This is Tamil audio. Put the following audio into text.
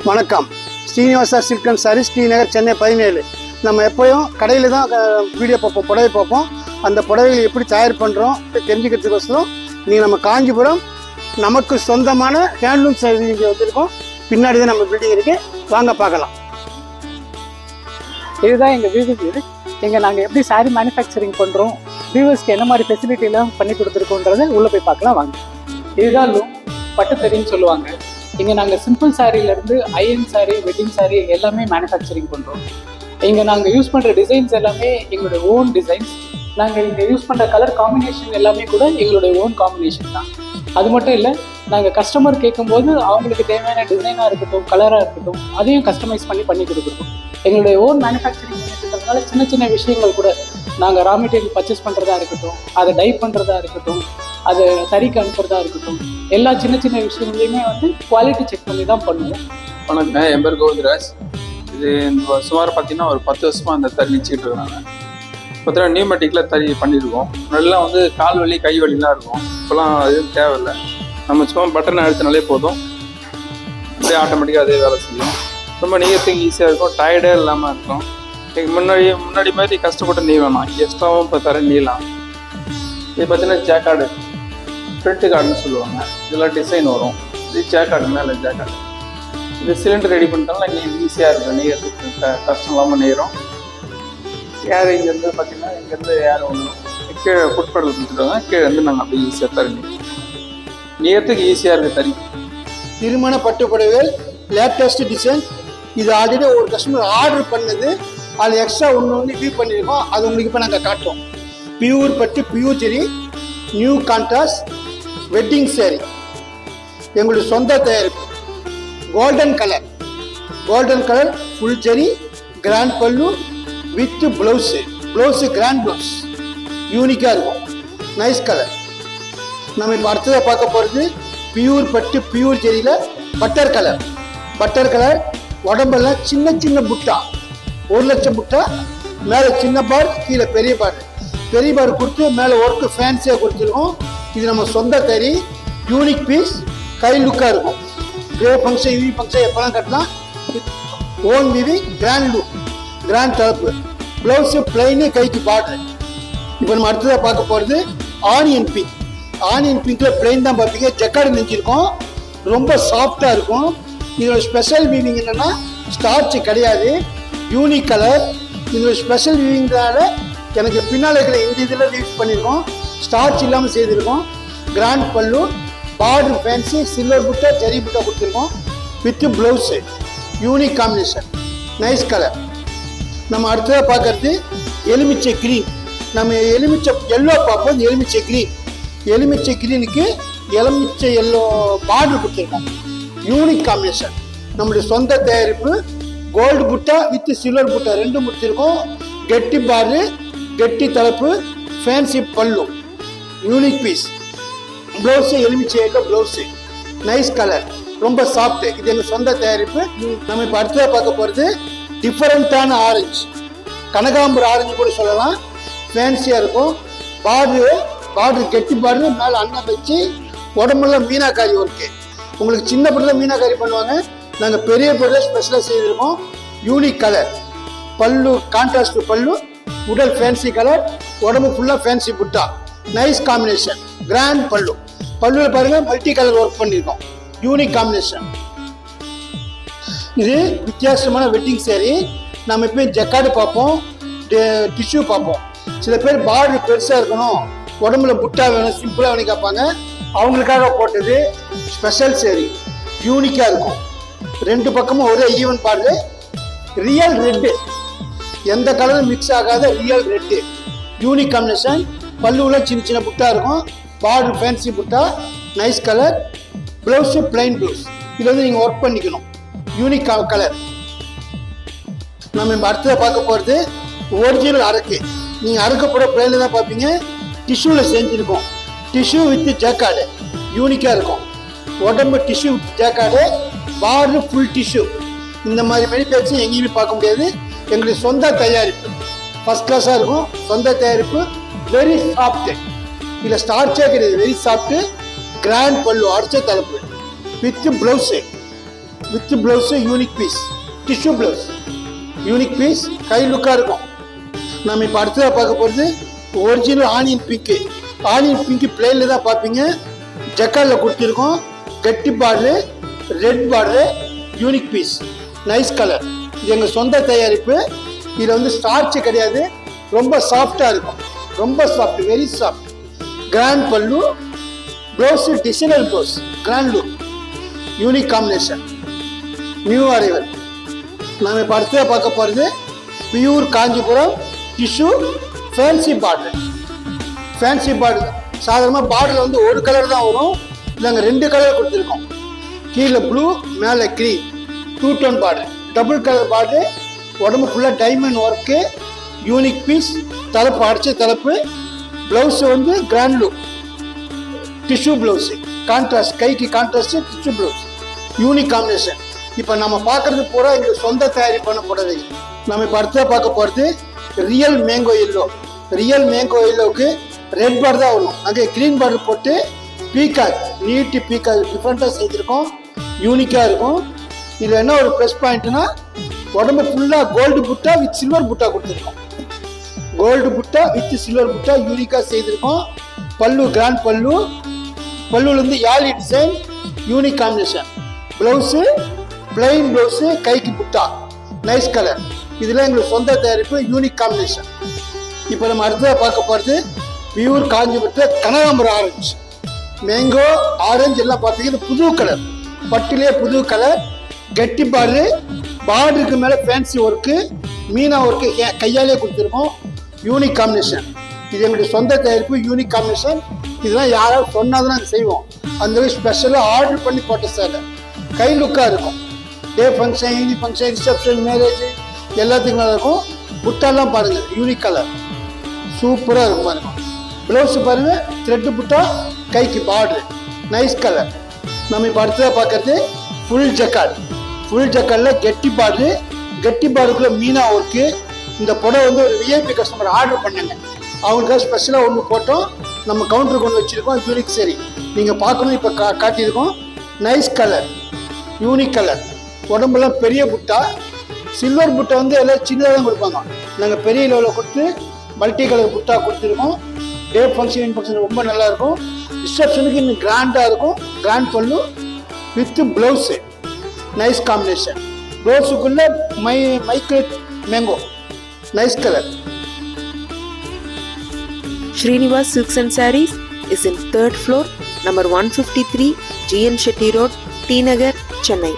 வணக்கம். Srinivasa silk and sarees, Srinagar, Chennai 17. நம்ம எப்போயும் கடையில் தான் வீடியோ பார்ப்போம், புடவை பார்ப்போம். அந்த புடவைகள் எப்படி தயார் பண்ணுறோம் தெரிஞ்சுக்கிறதுக்கோசரம் நீங்கள் நம்ம காஞ்சிபுரம் நமக்கு சொந்தமான ஹேண்ட்லூம் சாரீ இங்கே வந்திருக்கோம். பின்னாடி தான் நம்ம பில்டிங் இருக்குது, வாங்க பார்க்கலாம். இதுதான் எங்கள் வியூவிங் இது. இங்கே நாங்கள் எப்படி சாரீ மேனுஃபேக்சரிங் பண்ணுறோம், வியூவர்ஸ்க்கு என்ன மாதிரி ஃபெசிலிட்டிலாம் பண்ணி கொடுத்துருக்கோன்றதை உள்ளே போய் பார்க்கலாம் வாங்க. இதுதான் லூம் பட்டுத்தறின்னு சொல்லுவாங்க. இங்கே நாங்கள் சிம்பிள் சாரீலேருந்து ஐஎன் சாரீ, வெட்டிங் சாரீ எல்லாமே மேனுஃபேக்சரிங் பண்ணுறோம். இங்கே நாங்கள் யூஸ் பண்ணுற டிசைன்ஸ் எல்லாமே எங்களுடைய ஓன் டிசைன்ஸ். நாங்கள் இங்கே யூஸ் பண்ணுற கலர் காம்பினேஷன் எல்லாமே கூட எங்களுடைய ஓன் காம்பினேஷன் தான். அது மட்டும் இல்லை, நாங்கள் கஸ்டமர் கேட்கும்போது அவங்களுக்கு தேவையான டிசைனாக இருக்கட்டும், கலராக இருக்கட்டும், அதையும் கஸ்டமைஸ் பண்ணி கொடுக்குறோம். எங்களுடைய ஓன் மேனுஃபேக்சரிங் இருக்கிறதுனால சின்ன சின்ன விஷயங்கள் கூட நாங்கள் ரா மெட்டீரியல் பர்ச்சேஸ் பண்ணுறதா இருக்கட்டும், அதை டைப் பண்ணுறதா இருக்கட்டும், அதை தறிக்கு அனுப்புறதா இருக்கட்டும், எல்லா சின்ன சின்ன விஷயங்களையுமே குவாலிட்டி செக் பண்ணி தான் பண்ணுவோம். வணக்கம், என் பேர் கோவிந்தராஜ். இது சுமார் பார்த்தீங்கன்னா ஒரு 10 வருஷமாக அந்த தறி நிச்சிக்கிட்டு இருக்காங்க. பார்த்தீங்கன்னா நியூமேட்டிக்கில் தறி பண்ணியிருக்கோம். நல்லா கால் வலி கை வலிலாம் இருக்கும். இப்போலாம் எதுவும் தேவையில்லை, நம்ம சும்மா பட்டனை அழுத்தினாலே போதும், அப்படியே ஆட்டோமேட்டிக்காக அதே வேலை செய்யும். ரொம்ப நீயத்துக்கு ஈஸியாக இருக்கும், டயர்டே இல்லாமல் இருக்கும். முன்னாடி மாதிரி கஷ்டப்பட்டு நீ வேணாம், எக்ஸ்ட்ராவும் இப்போ தர நீலாம். இது பார்த்தீங்கன்னா ஜேக்கார்டு, ஃப்ரண்ட் கார்டுன்னு சொல்லுவாங்க. இதெல்லாம் டிசைன் வரும். இது ஜேக்கார்டு, மேலே ஜேக்கார்டு. இது சிலிண்டர் ரெடி பண்ணிட்டாலும் இங்கே ஈஸியாக இருக்கும், நெய்யறதுக்கு கஷ்டம் இல்லாமல் நெய்கிறோம். ஏர் இங்கேருந்து பார்த்தீங்கன்னா இங்கேருந்து ஏர் ஒன்றும் கீழே ஃபுட்பேடில் கொடுத்துருவாங்க. கீழே நாங்கள் அப்படியே ஈஸியாக தறி நெய்யறதுக்கு ஈஸியாக இருக்குது தறி. திருமண பட்டு புடவைகள் லேட்டஸ்ட் டிசைன். இது ஆல்ரெடி ஒரு கஸ்டமர் ஆர்டர் பண்ணது, அது எக்ஸ்ட்ரா ஒன்று வியூ பண்ணியிருக்கோம். அது உங்களுக்கு இப்போ நாங்கள் காட்டுறோம். பியூர் பட்டு, பியூர் ஜெரி, நியூ கான்ட்ராஸ்ட் வெட்டிங் சாரி, எங்களுடைய சொந்த தயாரிப்பு. Golden colour full zari, grand pallu with blouse grand blouse, யூனிக்காக இருக்கும், நைஸ் கலர். நம்ம இப்போ அடுத்ததாக பார்க்க போகிறது பியூர் பட்டு, பியூர் ஜெரியில் பட்டர் கலர். உடம்பெல்லாம் சின்ன சின்ன புட்டா, 1 லட்சம் புட்டா, மேலே சின்ன பார், கீழே பெரிய பார் கொடுத்து மேலே ஒர்க்கு ஃபேன்சியாக கொடுத்துருக்கோம். இது நம்ம சொந்த தறி, யூனிக் பீஸ், கை லுக்காக இருக்கும். டே ஃபங்க்ஷன், யூவி ஃபங்க்ஷன் எப்போலாம் கட்டலாம். ஓன் விவி, கிராண்ட் லுக், கிராண்ட் தரப்பு. ப்ளவுஸு பிளைனு, கைக்கு பார்டர். இப்போ நம்ம அடுத்ததாக பார்க்க போகிறது ஆனியன் பிங்கில் பிளைன் தான் பார்ப்பீங்க. ஜக்கார்டு நெஞ்சிருக்கோம், ரொம்ப சாஃப்டாக இருக்கும். இதோட ஸ்பெஷல் வீவிங் என்னென்னா ஸ்டார்ச் கிடையாது, யூனிக் கலர். இதோட ஸ்பெஷல் வீவிங்னால எனக்கு பின்னால் இருக்கிற இந்த இதில் வீவ் பண்ணியிருக்கோம், ஸ்டார்ச் இல்லாமல் செய்திருக்கோம். கிராண்ட் பல்லு, பார்டர் ஃபேன்சி, சில்வர் புட்டா, ஜெரி புட்டா கொடுத்துருக்கோம் with blouse, unique combination, nice colour. நம்ம அடுத்ததாக பார்க்கறது எலுமிச்சை கிரீன். நம்ம எலுமிச்சை எல்லோ பார்ப்போம். எலுமிச்சை கிரீனுக்கு எலுமிச்சை எல்லோ பார்டர் கொடுத்துருக்கோம், யூனிக் காம்பினேஷன். நம்மளுடைய சொந்த தயாரிப்பு. கோல்டு புட்டா வித் சில்வர் புட்டா ரெண்டும் முடிச்சிருக்கோம். கெட்டி பாரு, கெட்டி தலைப்பு, ஃபேன்சி பல்லு, யூனிக் பீஸ். ப்ளவுஸு எலுமிச்சை எல்லோ ப்ளவுஸு, நைஸ் கலர், ரொம்ப சாஃப்ட். இது எங்கள் சொந்த தயாரிப்பு. நம்ம இப்போ அடுத்ததாக பார்க்க போகிறது டிஃபரெண்ட்டான ஆரஞ்சு, கனகாம்பரம் ஆரஞ்சு கூட சொல்லலாம். ஃபேன்சியாக இருக்கும். பார்டரு கெட்டி பார்டரு, மேலே அண்ணன் வச்சு, உடம்புலாம் மீனாக்காரி ஒர்க்கு. உங்களுக்கு சின்ன படத்தில் மீனாக்காரி பண்ணுவாங்க, நாங்கள் பெரிய படத்தில் ஸ்பெஷலாக செய்திருக்கோம். யூனிக் கலர், பல்லு கான்ட்ராஸ்ட் பல்லு, உடல் ஃபேன்சி கலர், உடம்பு ஃபுல்லாக ஃபேன்சி புட்டா, நைஸ் காம்பினேஷன். கிராண்ட் பல்லுவில் பாருங்கள் மல்டி கலர் ஒர்க் பண்ணியிருக்கோம், யூனிக் காம்பினேஷன். இது வித்தியாசமான வெட்டிங் சாரி. நம்ம எப்பயும் ஜக்கார்டு பார்ப்போம், டிஷ்யூ பார்ப்போம். சில பேர் பார்டர் பெருசாக இருக்கணும், உடம்புல புட்டா வேணும், சிம்பிளாக வேணும் கேட்பாங்க. அவங்களுக்காக போட்டது ஸ்பெஷல் சாரி, யூனிக்காக இருக்கும். 2 பக்கமும் ஒரே ஈவன் பார்டர், ரியல் ரெட்டு, எந்த கலரும் மிக்ஸ் ஆகாத ரியல் ரெட்டு, யூனிக் காம்பினேஷன். பல்லுவில் சின்ன சின்ன புட்டா இருக்கும், பார்டர் ஃபேன்சி புட்டா, nice colour. Blouse plain blouse. இது நீங்கள் ஒர்க் பண்ணிக்கணும், யூனிக் கலர். நம்ம இப்போ அடுத்ததாக பார்க்க போகிறது ஒரிஜினல் அரக்கு. நீங்கள் அறுக்க போகிற பிளைனில் தான் பார்ப்பீங்க. டிஷ்யூவில் செஞ்சுருக்கோம், டிஷ்யூ வித் ஜக்கார்டு, யூனிக்காக இருக்கும். உடம்பு tissue with jacquard, border full tissue. இந்த மாதிரி மேனுஃபேக்சரிங் எங்கேயுமே பார்க்க முடியாது. எங்களுடைய சொந்த தயாரிப்பு, ஃபர்ஸ்ட் கிளாஸாக இருக்கும். சொந்த தயாரிப்பு, வெரி சாஃப்ட்டு. இதில் ஸ்டார்ச்சே கிடையாது, வெரி சாஃப்ட்டு. கிராண்ட் பல்லு, அடிச்ச தலைப்பு with blouse, with blouse unique piece, tissue blouse, unique piece, கை லுக்காக இருக்கும். நம்ம இப்போ அடுத்ததாக பார்க்க போகிறது original onion pink. Onion pink பிளேனில் தான் பார்ப்பீங்க. ஜக்காலில் கொடுத்துருக்கோம். கட்டி border, red border, unique piece, nice colour. இது எங்கள் சொந்த தயாரிப்பு. இதில் வந்து ஸ்டார்ச்சு கிடையாது, ரொம்ப சாஃப்டாக இருக்கும், ரொம்ப soft, very soft. Grand pallu, blouse designer blouse, grand look, unique combination, new arrival. நாம் இப்போ அடுத்ததாக பார்க்க போகிறது pure Kanchipuram tissue fancy border. Fancy border சாதாரணமாக பார்டரில் வந்து ஒரு கலர் தான் வரும், நாங்கள் 2 கலர் கொடுத்துருக்கோம். கீழே ப்ளூ, மேலே green, 2 tone border, double colour border. உடம்பு ஃபுல்லாக டைமண்ட் ஒர்க்கு, யூனிக் பீஸ், தலைப்பு அடிச்ச தலைப்பு. ப்ளவுஸு வந்து grand look, tissue blouse, contrast, கைக்கு contrast tissue blouse, unique combination. இப்போ நம்ம பார்க்குறது பூரா எங்கள் சொந்த தயாரிப்பு பண்ண புடவை. நம்ம இப்போ அடுத்ததாக பார்க்க போகிறது real mango yellow. Real mango எல்லோவுக்கு ரெட் பார்டர் தான் வரும், அங்கே க்ரீன் பார்டர் போட்டு பீகாக், நீட்டு பீகாக் டிஃப்ரெண்ட்டாக செய்திருக்கோம், யூனிக்காக இருக்கும். இதில் என்ன ஒரு ப்ளஸ் பாயிண்ட்னா உடம்பு ஃபுல்லாக கோல்டு புட்டா வித் சில்வர் புட்டா கொடுத்துருக்கோம். கோல்டு புட்டா வித் சில்வர் புட்டா யூனிக்காக செய்திருக்கோம். பல்லு கிராண்ட் பல்லு, பல்லுலேருந்து யாழி design, unique combination. Blouse plain blouse, கைக்கு புட்டா, நைஸ் கலர். இதெல்லாம் எங்களுக்கு சொந்த தயாரிப்பு, யூனிக் காம்பினேஷன். இப்போ நம்ம அடுத்ததாக பார்க்க போகிறது பியூர் காஞ்சிபுரத்தில் கனகாம்பரம் ஆரஞ்சு, மேங்கோ ஆரஞ்சு எல்லாம் பார்த்தீங்கன்னா புது கலர், பட்டிலே புது கலர். கட்டி பார்டரு, பார்டருக்கு மேலே ஃபேன்சி ஒர்க்கு, மீனா ஒர்க்கு கையாலே கொடுத்துருக்கோம், யூனிக் காம்பினேஷன். இது எங்களுடைய சொந்த தயாரிப்பு, யூனிக் காம்பினேஷன். இதெல்லாம் யாராவது சொன்னால் தான் நாங்கள் செய்வோம். அந்த ஸ்பெஷலாக ஆர்டர் பண்ணி போட்ட சேலை, கை லுக்காக இருக்கும். Day function, evening function, reception, marriage எல்லாத்துக்கும் நல்லா இருக்கும். புட்டாலாம் பாருங்கள், யூனிக் கலர், சூப்பராக இருக்கும் பாருங்கள். ப்ளவுஸு பாருங்கள், த்ரெட்டு புட்டா, கைக்கு பார்டர், நைஸ் கலர். நம்ம இப்போ அடுத்ததாக பார்க்கறது ஃபுல் ஜக்கார்ட். ஃபுல் ஜக்கார்டில் கெட்டி பார்டரு, கெட்டி பார்டருக்குள்ளே மீனா ஒர்க்கு. இந்த புடவை வந்து ஒரு விஐபி கஸ்டமர் ஆர்டர் பண்ணாங்க, அவங்களுக்காக ஸ்பெஷலாக ஒன்று போட்டோம். நம்ம கவுண்டருக்கு ஒன்று வச்சுருக்கோம், யூனிக் சரி நீங்கள் பார்க்கணும். இப்போ காட்டியிருக்கோம், நைஸ் கலர், யூனிக் கலர். உடம்புலாம் பெரிய புட்டா, சில்வர் புட்டா வந்து எல்லாம் சின்னதாக தான் கொடுப்பாங்க. நாங்கள் பெரிய லெவலில் கொடுத்து மல்டி கலர் புட்டா கொடுத்துருக்கோம். டே ஃபங்க்ஷன் ஃபங்க்ஷன் ரொம்ப நல்லாயிருக்கும். ரிசப்ஷனுக்கு இன்னும் கிராண்டாக இருக்கும். Grand pallu with blouse, nice combination. ப்ளவுஸுக்குள்ளே மைக்ரேட் mango, nice colour. Srinivas Silks and Sarees is in 3rd floor, number 153, GN Shetty Road, T Nagar, Chennai.